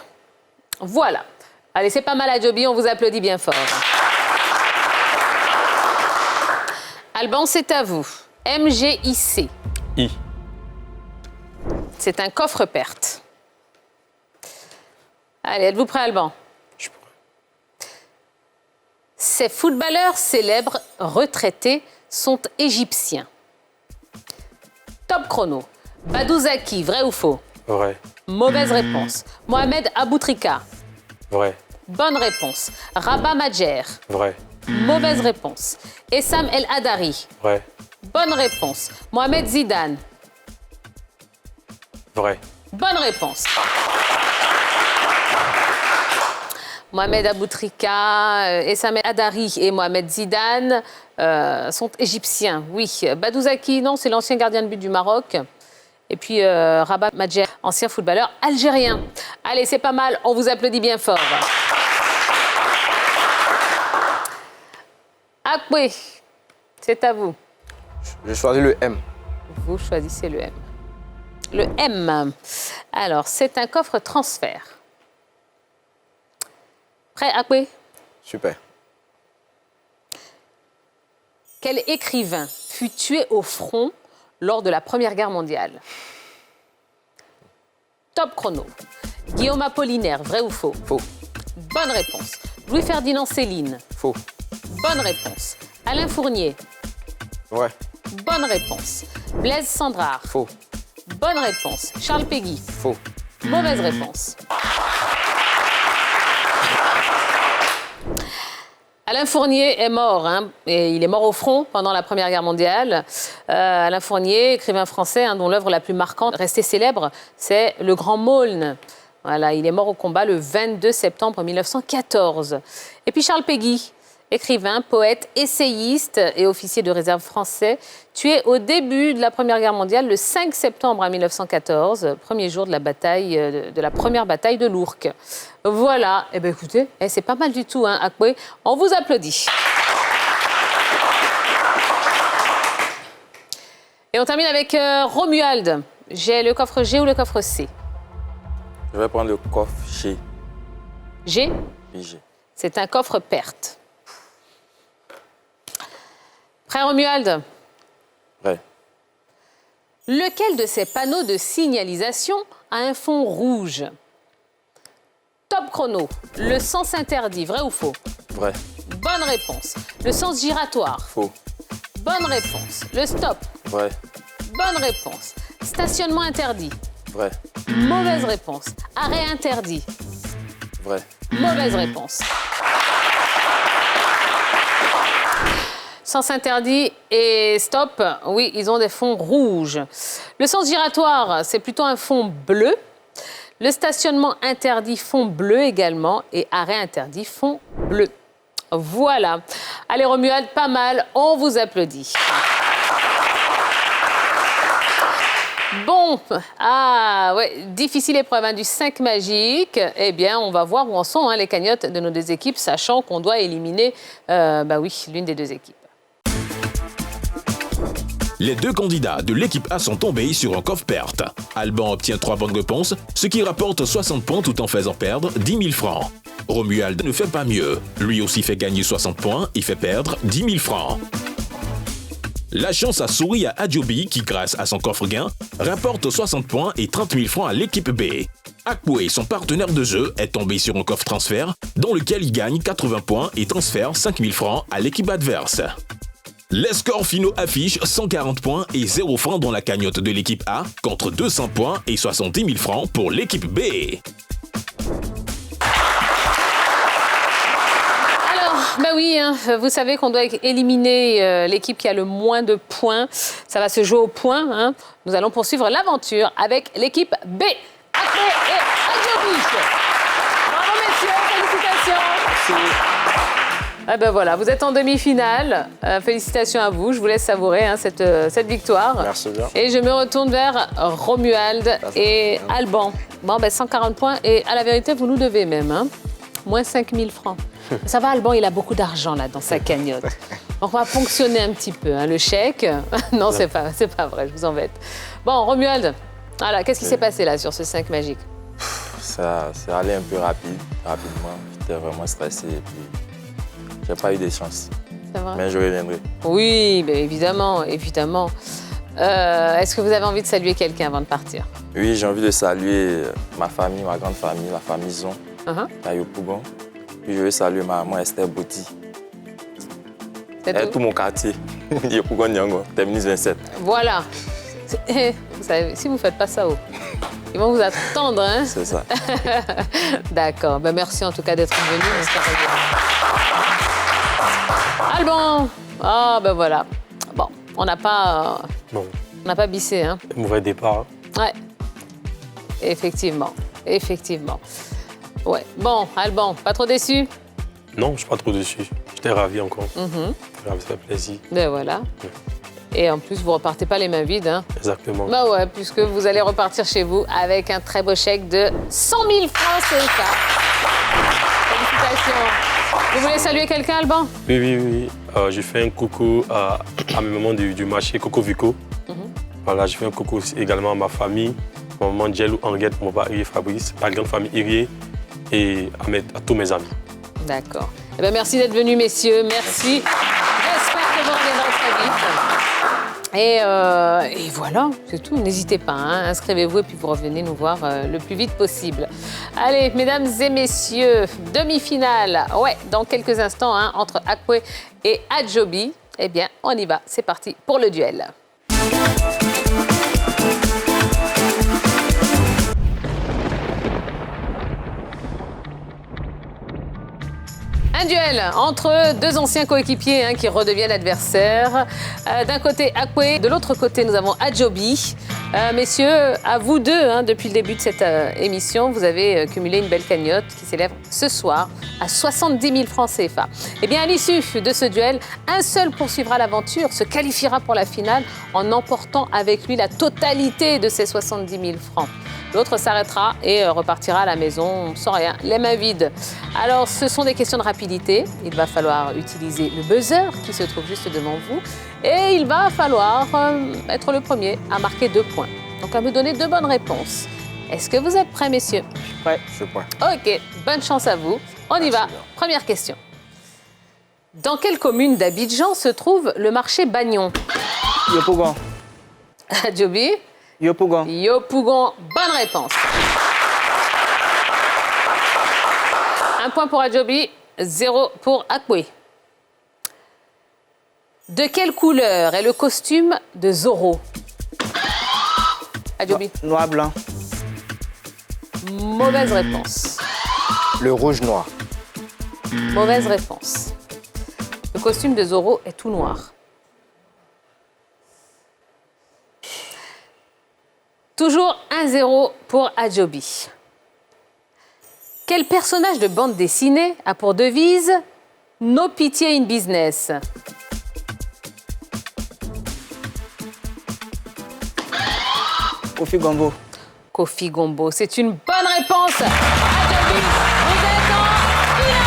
Speaker 2: Voilà. Allez, c'est pas mal, Adjobi, on vous applaudit bien fort. Alban, c'est à vous. MGIC.
Speaker 4: I.
Speaker 2: C'est un coffre perte. Allez, êtes-vous prêt, Alban?
Speaker 4: Je suis prêt.
Speaker 2: Ces footballeurs célèbres retraités sont égyptiens. Top chrono. Badou Zaki, vrai ou faux?
Speaker 4: Vrai.
Speaker 2: Mauvaise réponse. Mohamed Aboutrika.
Speaker 4: Vrai.
Speaker 2: Bonne réponse. Rabat Madjer.
Speaker 4: Vrai.
Speaker 2: Mauvaise réponse. Essam El Hadari.
Speaker 4: Vrai.
Speaker 2: Bonne réponse. Mohamed Zidane.
Speaker 4: Vrai.
Speaker 2: Bonne réponse. Mohamed Aboutrika, Essam El Hadari et Mohamed Zidane sont égyptiens. Oui. Badou Zaki, non, c'est l'ancien gardien de but du Maroc. Et puis Rabat Madjer, ancien footballeur algérien. Allez, c'est pas mal, on vous applaudit bien fort. Akwe, c'est à vous.
Speaker 6: Je choisis le M.
Speaker 2: Vous choisissez le M. Le M. Alors, c'est un coffre transfert. Prêt, Akwe?
Speaker 6: Super.
Speaker 2: Quel écrivain fut tué au front lors de la Première Guerre mondiale? Top chrono. Guillaume Apollinaire, vrai ou faux?
Speaker 6: Faux.
Speaker 2: Bonne réponse. Louis-Ferdinand Céline.
Speaker 6: Faux.
Speaker 2: Bonne réponse. Alain Fournier.
Speaker 6: Ouais.
Speaker 2: Bonne réponse. Blaise Sandrard.
Speaker 6: Faux.
Speaker 2: Bonne réponse. Charles Péguy.
Speaker 6: Faux.
Speaker 2: Mauvaise réponse. Alain Fournier est mort, hein, et il est mort au front pendant la Première Guerre mondiale. Alain Fournier, écrivain français, hein, dont l'œuvre la plus marquante, restée célèbre, c'est Le Grand Maulne. Voilà, il est mort au combat le 22 septembre 1914. Et puis Charles Péguy, écrivain, poète, essayiste et officier de réserve français, tué au début de la Première Guerre mondiale, le 5 septembre 1914, premier jour de la première bataille de l'Ourcq. Voilà. Eh bien, écoutez, c'est pas mal du tout, hein, Akwe. On vous applaudit. Et on termine avec Romuald. J'ai le coffre G ou le coffre C?
Speaker 5: Je vais prendre le coffre G.
Speaker 2: G?
Speaker 5: Oui, G.
Speaker 2: C'est un coffre perte. Prêt, Romuald?
Speaker 5: Prêt.
Speaker 2: Lequel de ces panneaux de signalisation a un fond rouge? Top chrono. Le sens interdit, vrai ou faux?
Speaker 5: Vrai.
Speaker 2: Bonne réponse. Le sens giratoire?
Speaker 5: Faux.
Speaker 2: Bonne réponse. Le stop?
Speaker 5: Vrai.
Speaker 2: Bonne réponse. Stationnement interdit?
Speaker 5: Vrai.
Speaker 2: Mauvaise réponse. Arrêt interdit?
Speaker 5: Vrai.
Speaker 2: Mauvaise réponse. Sens interdit et stop, oui, ils ont des fonds rouges. Le sens giratoire, c'est plutôt un fond bleu. Le stationnement interdit, fond bleu également. Et arrêt interdit, fond bleu. Voilà. Allez, Romuald, pas mal. On vous applaudit. Bon, difficile épreuve, hein, du 5 magique. Eh bien, on va voir où en sont, hein, les cagnottes de nos deux équipes, sachant qu'on doit éliminer, l'une des deux équipes.
Speaker 3: Les deux candidats de l'équipe A sont tombés sur un coffre perte. Alban obtient 3 bonnes réponses, ce qui rapporte 60 points tout en faisant perdre 10 000 francs. Romuald ne fait pas mieux. Lui aussi fait gagner 60 points et fait perdre 10 000 francs. La chance a souri à Adjobi qui, grâce à son coffre gain, rapporte 60 points et 30 000 francs à l'équipe B. Akwe, son partenaire de jeu, est tombé sur un coffre transfert dans lequel il gagne 80 points et transfère 5 000 francs à l'équipe adverse. Les scores finaux affichent 140 points et 0 francs dans la cagnotte de l'équipe A contre 200 points et 70 000 francs pour l'équipe B.
Speaker 2: Oui, hein, vous savez qu'on doit éliminer l'équipe qui a le moins de points. Ça va se jouer au point. Hein. Nous allons poursuivre l'aventure avec l'équipe B. Akwe et Adjobi. Bravo, messieurs, félicitations.
Speaker 6: Merci.
Speaker 2: Ah ben voilà, vous êtes en demi-finale. Félicitations à vous. Je vous laisse savourer, hein, cette victoire.
Speaker 6: Merci bien.
Speaker 2: Et je me retourne vers Romuald et Alban. Bon, 140 points. Et à la vérité, vous nous devez même. Hein. Moins 5 000 francs. Ça va, Alban, il a beaucoup d'argent là dans sa cagnotte. Donc on va ponctionner un petit peu, hein, le chèque. Non, c'est pas vrai, je vous embête. Bon, Romuald, voilà, qu'est-ce qui s'est passé là sur ce 5 magique?
Speaker 5: Ça allait un peu rapidement. J'étais vraiment stressé et puis j'ai pas eu de chance.
Speaker 2: C'est vrai?
Speaker 5: Mais je reviendrai.
Speaker 2: Oui, ben évidemment. Est-ce que vous avez envie de saluer quelqu'un avant de partir?
Speaker 5: Oui, j'ai envie de saluer ma famille, ma grande famille, la famille Zon, à Yopougon. Puis je veux saluer ma maman Esther Bouti. Et tout mon quartier, Yopougon Nyongo, terminus 27.
Speaker 2: Voilà. Vous savez, si vous ne faites pas ça, ils vont vous attendre, hein?
Speaker 5: C'est ça.
Speaker 2: D'accord. Ben, merci en tout cas d'être venu. Alban. Ah, ben voilà. Bon, on n'a pas bissé, hein?
Speaker 4: Mauvais départ.
Speaker 2: Ouais. Effectivement. Ouais. Bon, Alban, pas trop déçu?
Speaker 4: Non, je ne suis pas trop déçu. J'étais ravi encore. Ça fait plaisir.
Speaker 2: Ben voilà. Ouais. Et en plus, vous ne repartez pas les mains vides. Hein.
Speaker 4: Exactement.
Speaker 2: Ben ouais, puisque vous allez repartir chez vous avec un très beau chèque de 100 000 francs CFA. Félicitations. Vous voulez saluer quelqu'un, Alban?
Speaker 8: Oui. Je fais un coucou à mes mamans du marché Coco Vico. Voilà, je fais un coucou également à ma famille, ma maman Djelou, Henriette, mon papa Irié Fabrice, ma grande famille Irié et à tous mes amis.
Speaker 2: D'accord. Eh bien, merci d'être venus, messieurs. Merci. J'espère que vous reviendrez très vite. Et voilà, c'est tout. N'hésitez pas, hein. Inscrivez-vous et puis vous revenez nous voir le plus vite possible. Allez, mesdames et messieurs, demi-finale. Ouais, dans quelques instants, hein, entre Akwe et Adjobi. Eh bien, on y va. C'est parti pour le duel. Un duel entre deux anciens coéquipiers qui redeviennent adversaires. D'un côté, Akwe. De l'autre côté, nous avons Adjobi. Messieurs, à vous deux, depuis le début de cette émission, vous avez cumulé une belle cagnotte qui s'élève ce soir à 70 000 francs CFA. Eh bien, à l'issue de ce duel, un seul poursuivra l'aventure, se qualifiera pour la finale en emportant avec lui la totalité de ces 70 000 francs. L'autre s'arrêtera et repartira à la maison sans rien, les mains vides. Alors, ce sont des questions de rapidité. Il va falloir utiliser le buzzer qui se trouve juste devant vous. Et il va falloir être le premier à marquer 2 points. Donc, à me donner 2 bonnes réponses. Est-ce que vous êtes prêts, messieurs?
Speaker 7: Ouais.
Speaker 6: Je suis prêt.
Speaker 2: OK, bonne chance à vous. On y va. Première question. Dans quelle commune d'Abidjan se trouve le marché Bagnon?
Speaker 7: Yopougon.
Speaker 2: Adjobi?
Speaker 7: Yopougon.
Speaker 2: Yopougon, bonne réponse. 1 point pour Adjobi, 0 pour Akwe. De quelle couleur est le costume de Zorro? Adjobi?
Speaker 7: Noir, blanc.
Speaker 2: Mauvaise réponse.
Speaker 6: Le rouge-noir.
Speaker 2: Mauvaise réponse. Le costume de Zorro est tout noir. Toujours 1-0 pour Adjobi. Quel personnage de bande dessinée a pour devise « No pitié in business » ?
Speaker 7: Kofi Gombo.
Speaker 2: Kofi Gombo, c'est une bonne réponse. Adjobi, vous êtes en finale.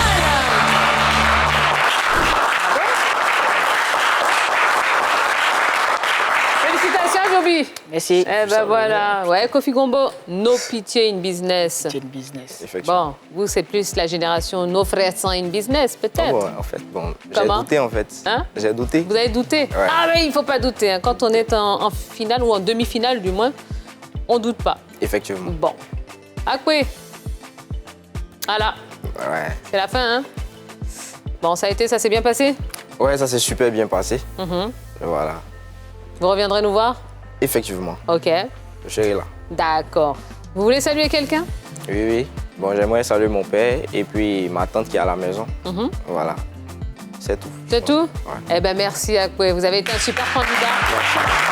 Speaker 2: Félicitations, Adjobi.
Speaker 7: Merci.
Speaker 2: Eh ben voilà, ouais, Kofi Gombo, no pitié in business.
Speaker 7: C'est une business.
Speaker 6: Effectivement.
Speaker 2: Bon, vous, c'est plus la génération no frères sans in business, peut-être.
Speaker 6: Ouais, en fait, j'ai
Speaker 2: Comment?
Speaker 6: douté, en fait.
Speaker 2: Hein?
Speaker 6: J'ai douté.
Speaker 2: Vous avez douté?
Speaker 6: Ouais.
Speaker 2: Ah, mais il ne faut pas douter. Quand on est en finale ou en demi-finale, du moins, on ne doute pas.
Speaker 6: Effectivement.
Speaker 2: Bon. Akwe. Voilà,
Speaker 6: Ouais.
Speaker 2: c'est la fin, hein? Bon, ça s'est bien passé?
Speaker 6: Ouais, ça s'est super bien passé.
Speaker 2: Mhm.
Speaker 6: Voilà.
Speaker 2: Vous reviendrez nous voir?
Speaker 6: Effectivement.
Speaker 2: OK.
Speaker 6: Je serai là.
Speaker 2: D'accord. Vous voulez saluer quelqu'un?
Speaker 6: Oui. Bon, j'aimerais saluer mon père et puis ma tante qui est à la maison.
Speaker 2: Mhm.
Speaker 6: Voilà. C'est tout.
Speaker 2: C'est tout?
Speaker 6: Ouais.
Speaker 2: Eh bien, merci Akwe. Vous avez été un super candidat.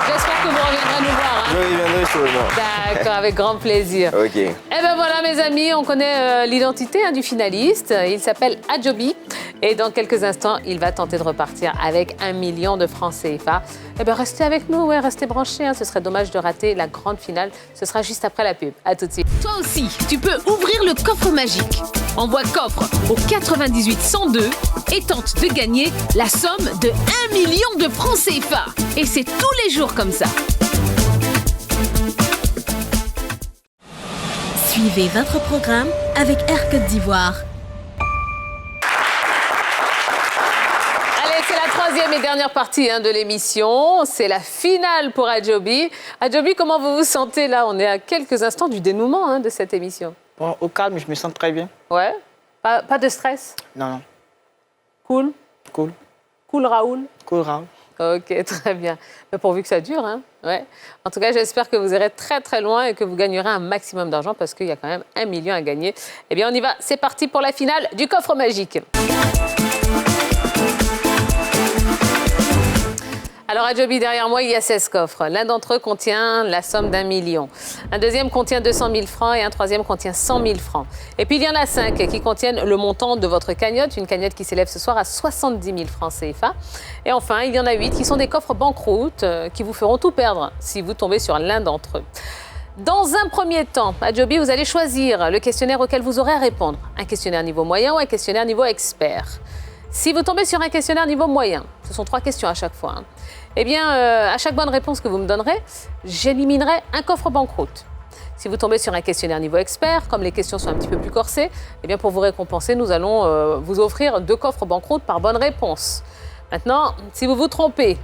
Speaker 2: J'espère que vous reviendrez nous voir.
Speaker 6: Je reviendrai sûrement.
Speaker 2: D'accord, avec grand plaisir.
Speaker 6: Ok.
Speaker 2: Eh bien voilà, mes amis, on connaît l'identité du finaliste. Il s'appelle Adjobi. Et dans quelques instants, il va tenter de repartir avec 1 million de francs CFA. Eh bien, restez avec nous, restez branchés. Ce serait dommage de rater la grande finale. Ce sera juste après la pub. À tout de suite.
Speaker 1: Toi aussi, tu peux ouvrir le coffre magique. Envoie coffre au 98 102 et tente de gagner la somme de 1 million de francs CFA. Et c'est tous les jours comme ça.
Speaker 9: Suivez votre programme avec Air Côte d'Ivoire.
Speaker 2: Allez, c'est la troisième et dernière partie de l'émission. C'est la finale pour Adjobi. Adjobi, comment vous vous sentez là? On est à quelques instants du dénouement de cette émission.
Speaker 7: Bon, au calme, je me sens très bien.
Speaker 2: Ouais? Pas de stress?
Speaker 7: Non.
Speaker 2: Cool?
Speaker 7: Cool.
Speaker 2: Cool, Raoul?
Speaker 7: Cool, Raoul.
Speaker 2: Ok, très bien. Mais pourvu que ça dure, Ouais. En tout cas, j'espère que vous irez très très loin et que vous gagnerez un maximum d'argent parce qu'il y a quand même 1 million à gagner. Eh bien, on y va. C'est parti pour la finale du coffre magique. Alors, Adjobi, derrière moi, il y a 16 coffres. L'un d'entre eux contient la somme d'1 million. Un deuxième contient 200 000 francs et un troisième contient 100 000 francs. Et puis, il y en a 5 qui contiennent le montant de votre cagnotte, une cagnotte qui s'élève ce soir à 70 000 francs CFA. Et enfin, il y en a 8 qui sont des coffres banqueroute qui vous feront tout perdre si vous tombez sur l'un d'entre eux. Dans un premier temps, Adjobi, vous allez choisir le questionnaire auquel vous aurez à répondre. Un questionnaire niveau moyen ou un questionnaire niveau expert. Si vous tombez sur un questionnaire niveau moyen, ce sont 3 questions à chaque fois, eh bien, à chaque bonne réponse que vous me donnerez, j'éliminerai un coffre banqueroute. Si vous tombez sur un questionnaire niveau expert, comme les questions sont un petit peu plus corsées, eh bien, pour vous récompenser, nous allons vous offrir 2 coffres banqueroute par bonne réponse. Maintenant, si vous vous trompez,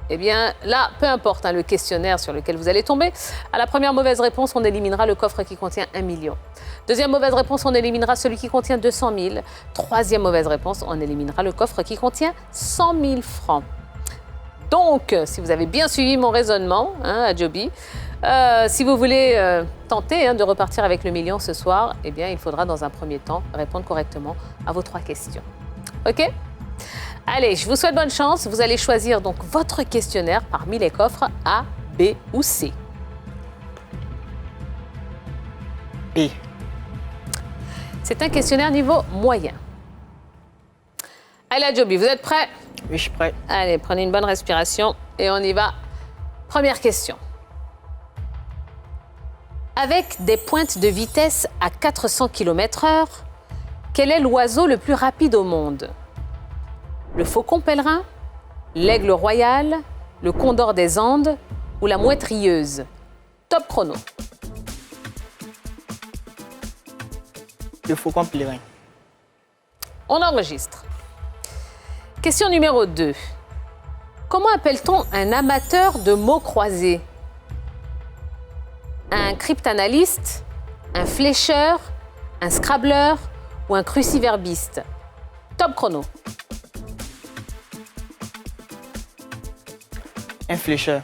Speaker 2: eh bien, là, peu importe le questionnaire sur lequel vous allez tomber, à la première mauvaise réponse, on éliminera le coffre qui contient 1 million. Deuxième mauvaise réponse, on éliminera celui qui contient 200 000. Troisième mauvaise réponse, on éliminera le coffre qui contient 100 000 francs. Donc, si vous avez bien suivi mon raisonnement, Adjobi, si vous voulez tenter de repartir avec le million ce soir, eh bien, il faudra dans un premier temps répondre correctement à vos 3 questions. OK ? Allez, je vous souhaite bonne chance. Vous allez choisir donc votre questionnaire parmi les coffres A, B ou C.
Speaker 7: B.
Speaker 2: C'est un questionnaire niveau moyen. Allez, Adjobi, vous êtes prêts?
Speaker 7: Oui, je suis prêt.
Speaker 2: Allez, prenez une bonne respiration et on y va. Première question. Avec des pointes de vitesse à 400 km/h, quel est l'oiseau le plus rapide au monde? Le faucon pèlerin, l'aigle royal, le condor des Andes ou la mouette rieuse? Top chrono.
Speaker 7: Le faucon pèlerin.
Speaker 2: On enregistre. Question numéro 2. Comment appelle-t-on un amateur de mots croisés? Un cryptanalyste, un flécheur, un scrabbleur ou un cruciverbiste? Top chrono.
Speaker 7: Un flécheur.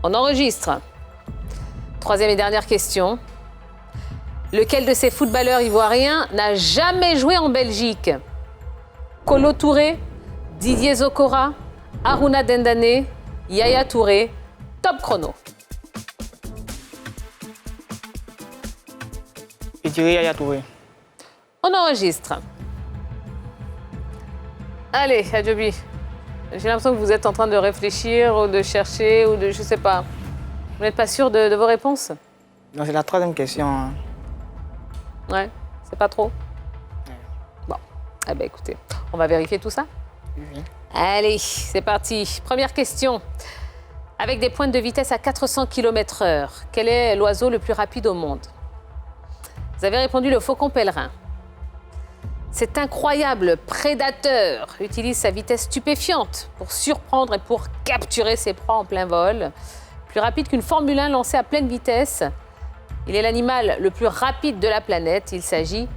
Speaker 2: On enregistre. Troisième et dernière question. Lequel de ces footballeurs ivoiriens n'a jamais joué en Belgique? Kolo Touré, Didier Zokora, Aruna Dendane, Yaya Touré. Top chrono.
Speaker 7: Je dirais Yaya Touré.
Speaker 2: On enregistre. Allez, Adjobi. J'ai l'impression que vous êtes en train de réfléchir ou de chercher ou de... je sais pas. Vous n'êtes pas sûr de vos réponses?
Speaker 7: Non, c'est la 3e question.
Speaker 2: Ouais, c'est pas trop? Bon, eh bien écoutez, on va vérifier tout ça?
Speaker 7: Oui.
Speaker 2: Allez, c'est parti. Première question. Avec des pointes de vitesse à 400 km/h, quel est l'oiseau le plus rapide au monde? Vous avez répondu le faucon pèlerin. Cet incroyable prédateur utilise sa vitesse stupéfiante pour surprendre et pour capturer ses proies en plein vol. Plus rapide qu'une Formule 1 lancée à pleine vitesse. Il est l'animal le plus rapide de la planète. Il s'agit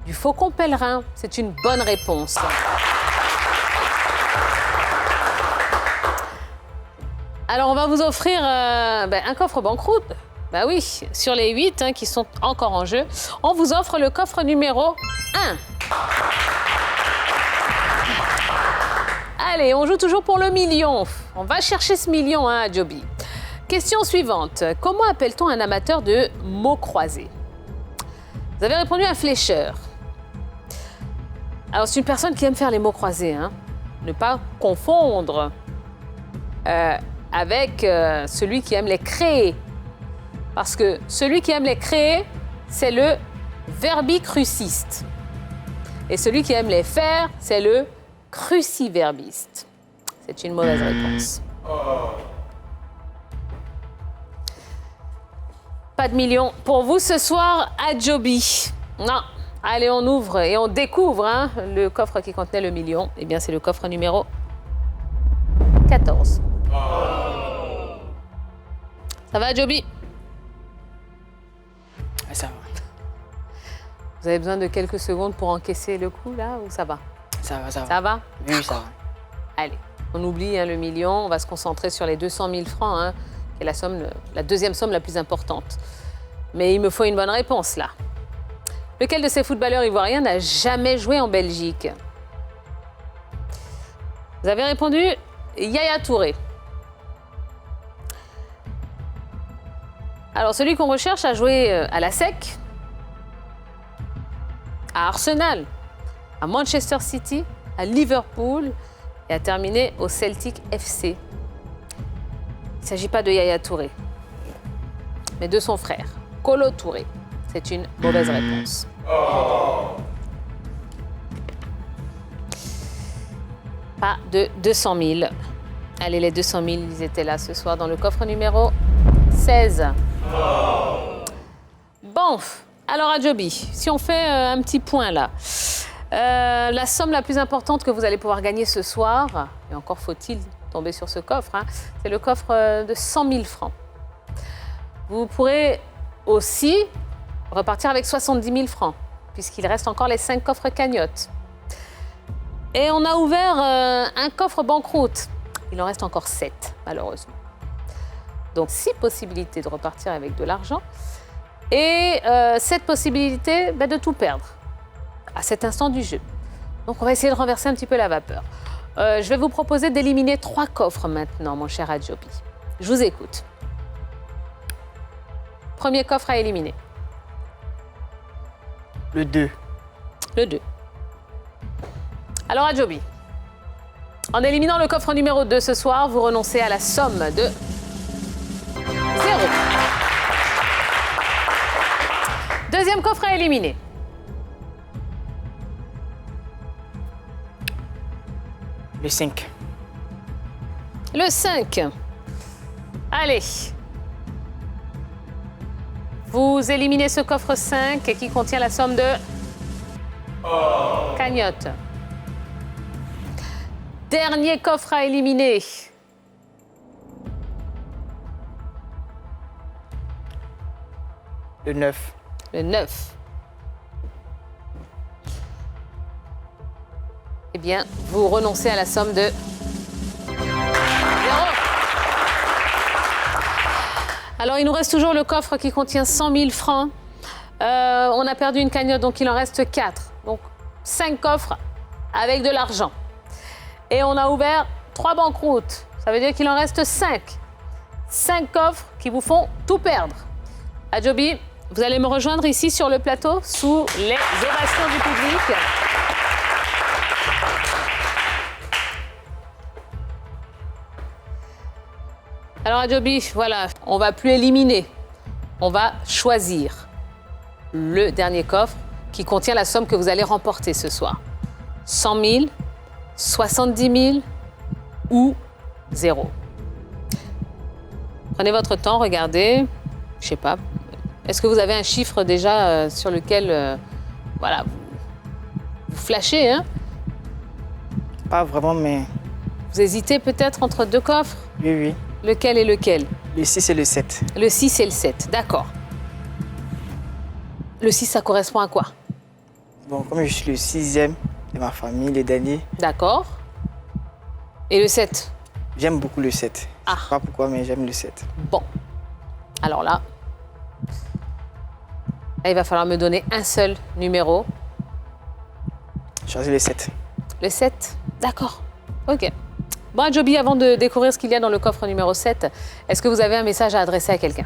Speaker 2: du faucon pèlerin. C'est une bonne réponse. Alors, on va vous offrir un coffre banqueroute. Bah oui, sur les 8 qui sont encore en jeu, on vous offre le coffre numéro 1. Allez, on joue toujours pour le million. On va chercher ce million, Adjobi. Question suivante. Comment appelle-t-on un amateur de mots croisés? Vous avez répondu un flécheur. Alors, c'est une personne qui aime faire les mots croisés. Ne pas confondre avec celui qui aime les créer. Parce que celui qui aime les créer, c'est le verbicruciste. Et celui qui aime les faire, c'est le cruciverbiste. C'est une mauvaise réponse. Pas de million pour vous ce soir, Adjobi. Non. Allez, on ouvre et on découvre le coffre qui contenait le million. Eh bien, c'est le coffre numéro 14. Ça va, Adjobi?
Speaker 7: Ça va.
Speaker 2: Vous avez besoin de quelques secondes pour encaisser le coup, là, ou ça va?
Speaker 7: Ça va, ça va.
Speaker 2: Ça va?
Speaker 7: Oui, ça va.
Speaker 2: Allez, on oublie le million, on va se concentrer sur les 200 000 francs, qui est la deuxième somme la plus importante. Mais il me faut une bonne réponse, là. Lequel de ces footballeurs ivoiriens n'a jamais joué en Belgique? Vous avez répondu Yaya Touré. Alors, celui qu'on recherche a joué à la SEC, à Arsenal, à Manchester City, à Liverpool et a terminé au Celtic FC. Il ne s'agit pas de Yaya Touré. mais de son frère, Kolo Touré. C'est une mauvaise réponse. Pas de 200 000. Allez, les 200 000, ils étaient là ce soir dans le coffre numéro 16. Bon, alors Adjobi, si on fait un petit point là. La somme la plus importante que vous allez pouvoir gagner ce soir, et encore faut-il tomber sur ce coffre, hein, c'est le coffre de 100 000 francs. Vous pourrez aussi repartir avec 70 000 francs, puisqu'il reste encore les 5 coffres cagnottes. Et on a ouvert un coffre banqueroute. Il en reste encore 7, malheureusement. Donc 6 possibilités de repartir avec de l'argent et 7 possibilités de tout perdre à cet instant du jeu. Donc on va essayer de renverser un petit peu la vapeur. Je vais vous proposer d'éliminer 3 coffres maintenant, mon cher Adjobi. Je vous écoute. Premier coffre à éliminer.
Speaker 7: Le 2.
Speaker 2: Le 2. Alors Adjobi, en éliminant le coffre numéro 2 ce soir, vous renoncez à la somme de 0. Deuxième coffre à éliminer.
Speaker 7: Le 5.
Speaker 2: Le 5. Allez. Vous éliminez ce coffre 5 qui contient la somme de cagnotte. Dernier coffre à éliminer.
Speaker 7: Le 9.
Speaker 2: Le 9. Eh bien, vous renoncez à la somme de 0. Alors, il nous reste toujours le coffre qui contient 100 000 francs. On a perdu une cagnotte, donc il en reste 4. Donc, 5 coffres avec de l'argent. Et on a ouvert 3 banqueroutes. Ça veut dire qu'il en reste 5. 5 coffres qui vous font tout perdre. Adjobi, vous allez me rejoindre ici sur le plateau sous les ovations du public. Alors Adjobi, voilà, on ne va plus éliminer. On va choisir le dernier coffre qui contient la somme que vous allez remporter ce soir. 100 000, 70 000 ou 0. Prenez votre temps, regardez. Je sais pas. Est-ce que vous avez un chiffre déjà sur lequel voilà, vous flashez, hein?
Speaker 7: Pas vraiment, mais...
Speaker 2: Vous hésitez peut-être entre 2 coffres?
Speaker 7: Oui, oui.
Speaker 2: Lequel et lequel?
Speaker 7: Le 6 et le 7.
Speaker 2: Le 6 et le 7, d'accord. Le 6, ça correspond à quoi?
Speaker 7: Bon, comme je suis le 6e de ma famille, les derniers.
Speaker 2: D'accord. Et le 7?
Speaker 7: J'aime beaucoup le 7.
Speaker 2: Ah.
Speaker 7: Je sais pas pourquoi, mais j'aime le 7.
Speaker 2: Bon. Alors là, il va falloir me donner un seul numéro.
Speaker 7: Choisis le 7.
Speaker 2: Le 7? D'accord. OK. Bon, Adjobi, avant de découvrir ce qu'il y a dans le coffre numéro 7, est-ce que vous avez un message à adresser à quelqu'un?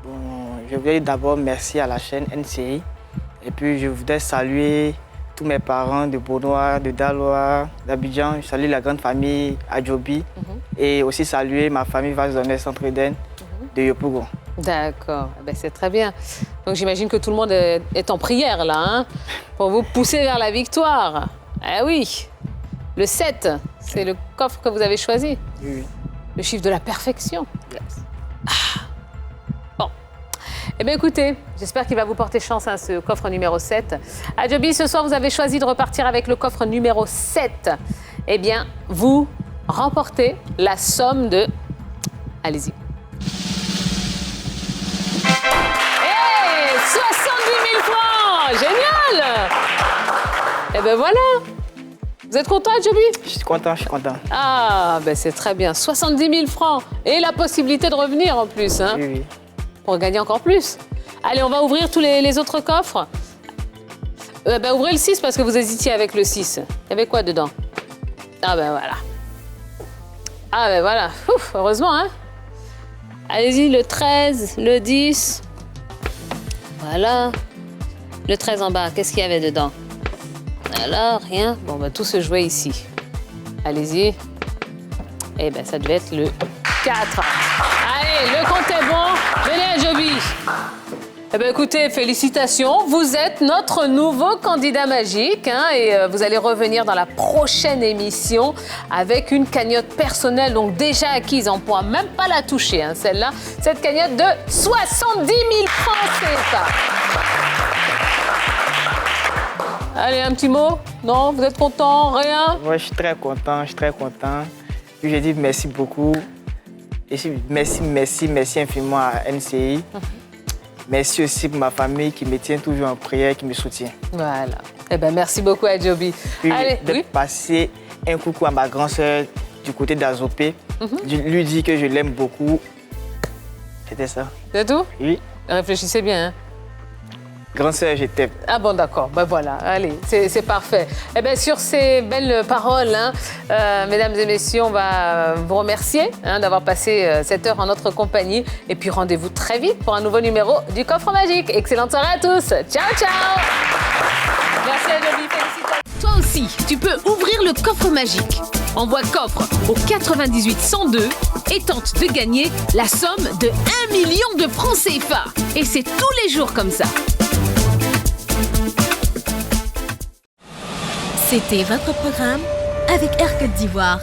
Speaker 7: Bon, je voudrais d'abord merci à la chaîne NCI. Et puis, je voudrais saluer tous mes parents de Beaunois, de Daloa, d'Abidjan. Je salue la grande famille Adjobi. Et aussi saluer ma famille Vazonnet Centre-Eden de Yopougon.
Speaker 2: D'accord, ben, c'est très bien. Donc j'imagine que tout le monde est en prière là, hein, pour vous pousser vers la victoire. Eh oui, le 7, c'est le coffre que vous avez choisi.
Speaker 7: Oui, oui.
Speaker 2: Le chiffre de la perfection.
Speaker 7: Yes.
Speaker 2: Ah. Bon. Eh bien écoutez, j'espère qu'il va vous porter chance, hein, ce coffre numéro 7. Adjobi, ce soir, vous avez choisi de repartir avec le coffre numéro 7. Eh bien, vous remportez la somme de... Allez-y. 70 000 francs! Génial! Eh ben voilà! Vous êtes content, Adjobi?
Speaker 7: Je suis content, je suis content.
Speaker 2: Ah, ben c'est très bien. 70 000 francs. Et la possibilité de revenir en plus, hein?
Speaker 7: Oui, oui.
Speaker 2: Pour gagner encore plus. Allez, on va ouvrir tous les autres coffres. Ben, ouvrez le 6 parce que vous hésitiez avec le 6. Il y avait quoi dedans? Ah ben voilà. Ah ben voilà. Ouf, heureusement, hein? Allez-y, le 13, le 10... Voilà. Le 13 en bas, qu'est-ce qu'il y avait dedans? Alors, rien. Bon, bah, tout se jouait ici. Allez-y. Eh bien, ça devait être le 4. Allez, Allez, le compte est bon. Venez, Joby. Eh bien, écoutez, félicitations. Vous êtes notre nouveau candidat magique et vous allez revenir dans la prochaine émission avec une cagnotte personnelle, donc déjà acquise. On ne pourra même pas la toucher, celle-là. Cette cagnotte de 70 000 francs CFA. Allez, un petit mot? Non? Vous êtes content? Rien?
Speaker 7: Moi, je suis très content, Puis je dis merci beaucoup. Et merci infiniment à NCI. Merci aussi pour ma famille qui me tient toujours en prière, qui me soutient.
Speaker 2: Voilà. Eh bien, merci beaucoup à Joby.
Speaker 7: Allez, de passer un coucou à ma grande sœur du côté d'Azopé. Je lui dis que je l'aime beaucoup. C'était ça.
Speaker 2: C'est tout?
Speaker 7: Oui.
Speaker 2: Réfléchissez bien.
Speaker 7: Grande sœur, je t'aime.
Speaker 2: Ah bon, d'accord. Ben voilà, allez, c'est parfait. Eh bien, sur ces belles paroles, mesdames et messieurs, on va vous remercier d'avoir passé cette heure en notre compagnie. Et puis, rendez-vous très vite pour un nouveau numéro du Coffre Magique. Excellente soirée à tous. Ciao, ciao. Merci à Joby, félicitations.
Speaker 1: Toi aussi, tu peux ouvrir le Coffre Magique. Envoie coffre au 98 102 et tente de gagner la somme de 1 million de francs CFA. Et c'est tous les jours comme ça.
Speaker 9: C'était votre programme avec Air Côte d'Ivoire.